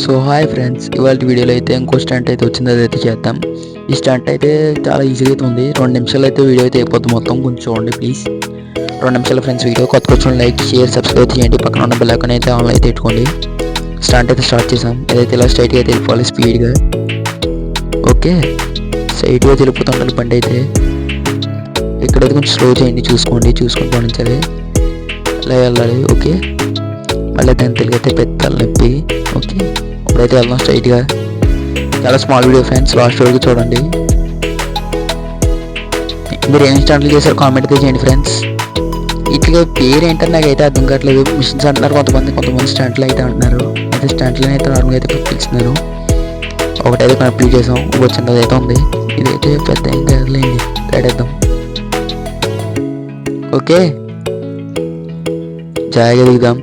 So hi friends, ఇవాళ వీడియోలో అయితే ఇంకో స్టంట్ అయితే వచ్చింది, అదైతే చేద్దాం. ఈ స్టంట్ అయితే చాలా ఈజీగా అయితే ఉంది. 2 నిమిషాలు అయితే వీడియో అయితే అయిపోతుంది. మొత్తం కొంచెం చూడండి ప్లీజ్. 2 నిమిషాలు ఫ్రెండ్స్. వీడియో కొత్త చూడండి, లైక్ షేర్ సబ్స్క్రైబ్ చేయండి. పక్కన ఉన్న బెల్ ఐకాన్ అయితే ఆన్లో అయితే పెట్టుకోండి. స్టంట్ అయితే స్టార్ట్ చేసాం. ఏదైతే ఇలా స్ట్రైట్గా అయితే వెళ్ళిపోవాలి స్పీడ్గా. ఓకే, స్ట్రైట్గా వెళ్ళిపోతుండాలి బండి అయితే. ఇక్కడైతే కొంచెం స్లో చేయండి, చూసుకొని పండించాలి. ఇలా వెళ్ళాలి. ఓకే, మళ్ళీ దాని తెలిగైతే పెద్ద నొప్పి. ఓకే, ఇప్పుడైతే వెళ్దాం స్ట్రైట్గా. చాలా స్మాల్ వీడియో ఫ్రెండ్స్, లాస్ట్ వరకు చూడండి. మీరు ఏం స్టంట్లు చేశారు కామెంట్ అయితే చేయండి ఫ్రెండ్స్. ఇట్లా పేరు ఏంటని నాకైతే అర్థం కావట్లేదు. మిషన్స్ అంటున్నారు కొంతమంది స్టంట్లు అయితే అంటున్నారు. అయితే స్టంట్లని అయితే నార్మల్గా అయితే పిలుస్తున్నారు. ఒకటైతే కంప్లీట్ చేసాం. చిన్నది అయితే ఉంది. ఇదైతే పెద్ద ఏం కాదులేండి, రెడేద్దాం. ఓకే, జాగ్రత్తగా దిగుదాం.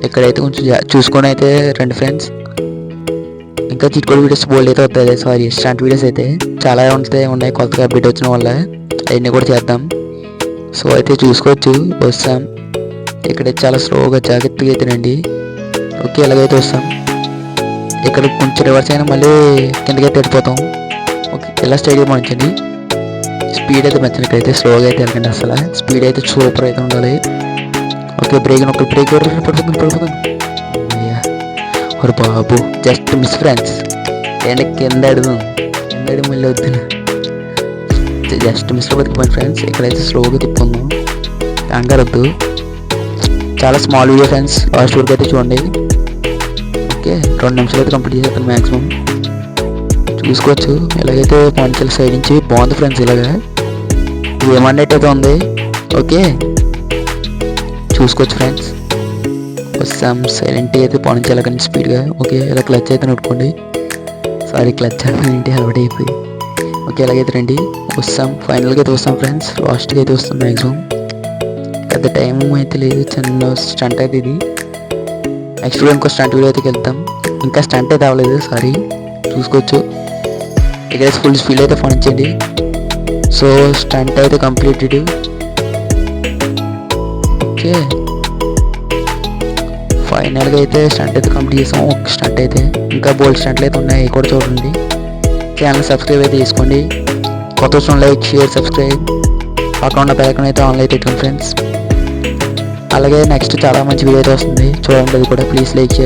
ఇక్కడైతే కొంచెం చూసుకొని అయితే రండి ఫ్రెండ్స్. ఇంకా చిట్కోడి వీడియోస్ బోల్డ్ అయితే వస్తాయి. సారీ, స్టంట్ వీడియోస్ అయితే చాలా ఉన్నాయి కొత్తగా అప్డేట్ వచ్చిన వల్ల. అవన్నీ కూడా చేద్దాం. సో అయితే చూసుకోవచ్చు. వస్తాం. ఇక్కడైతే చాలా స్లోగా జాగ్రత్తగా అయితే రండి. ఓకే, ఎలాగైతే వస్తాం. ఇక్కడ కొంచెం రివర్స్ అయినా మళ్ళీ కిందకైతే వెళ్ళిపోతాం. ఓకే, ఇలా స్టైల్గా మంచండి. స్పీడ్ అయితే మంచిది. ఇక్కడైతే స్లోగా అయితే వెళ్ళండి. అసలు స్పీడ్ అయితే సూపర్ అయితే ఉండాలి. ఓకే, బ్రేక్ పడిపోతుంది. అయ్యా ఒక బాబు, జస్ట్ మిస్ ఫ్రెండ్స్. కింద అడుగు మళ్ళీ వద్దు. జస్ట్ మిస్లో బతికిపోయింది ఫ్రెండ్స్. ఇక్కడైతే స్లోగా తిప్పుకుందాం, కంగారు వద్దు. చాలా స్మాల్ వీడియో ఫ్రెండ్స్, లాస్ట్ వరకు అయితే చూడండి. ఓకే, 2 నిమిషాలు అయితే కంప్లీట్ చేస్తాను మ్యాక్సిమం. చూసుకోవచ్చు. ఇలాగైతే పాయింట్ల సైడ్ నుంచి బాగుంది ఫ్రెండ్స్. ఇలాగా ఏమన్నట్టు అయితే ఉంది. ఓకే, చూసుకోవచ్చు ఫ్రెండ్స్. వస్తాం. సైలెంట్గా అయితే పాయించాలి కానీ స్పీడ్గా. ఓకే, ఇలా క్లచ్ అయితే నొట్టుకోండి. సారీ, క్లచ్ ఏంటి అలవాటు అయిపోయి. ఓకే, ఎలాగైతే రండి. వస్తాం. ఫైనల్గా అయితే వస్తాం ఫ్రెండ్స్. లాస్ట్గా అయితే వస్తాం మ్యాక్సిమం. పెద్ద టైం అయితే లేదు, చిన్న స్టంట్ అయితే ఇది. నెక్స్ట్ వీడియో ఇంకో స్టంట్ వీడియో అయితే వెళ్తాం. ఇంకా స్టంట్ అయితే అవ్వలేదు, సారీ. చూసుకోవచ్చు. ఇక్కడ ఫుల్ స్పీడ్ అయితే ఫోనించండి. సో స్టంట్ అయితే కంప్లీటెడ్. ఓకే, ఫైనల్గా అయితే స్టంట్ అయితే కంప్లీట్ చేసాం. ఒక స్టంట్ అయితే ఇంకా బోల్డ్ స్టంట్లు అయితే ఉన్నాయి, కూడా చూడండి. ఛానల్ సబ్స్క్రైబ్ అయితే చేసుకోండి. కొత్త వచ్చిన లైక్ షేర్ సబ్స్క్రైబ్. పక్కన ఉన్న బెల్ ఐకాన్ అయితే ఆన్లో అయితే పెట్టుకోండి ఫ్రెండ్స్. అలాగే నెక్స్ట్ చాలా మంచి వీడియో అయితే వస్తుంది, చూడండి. అది కూడా ప్లీజ్ లైక్ షేర్.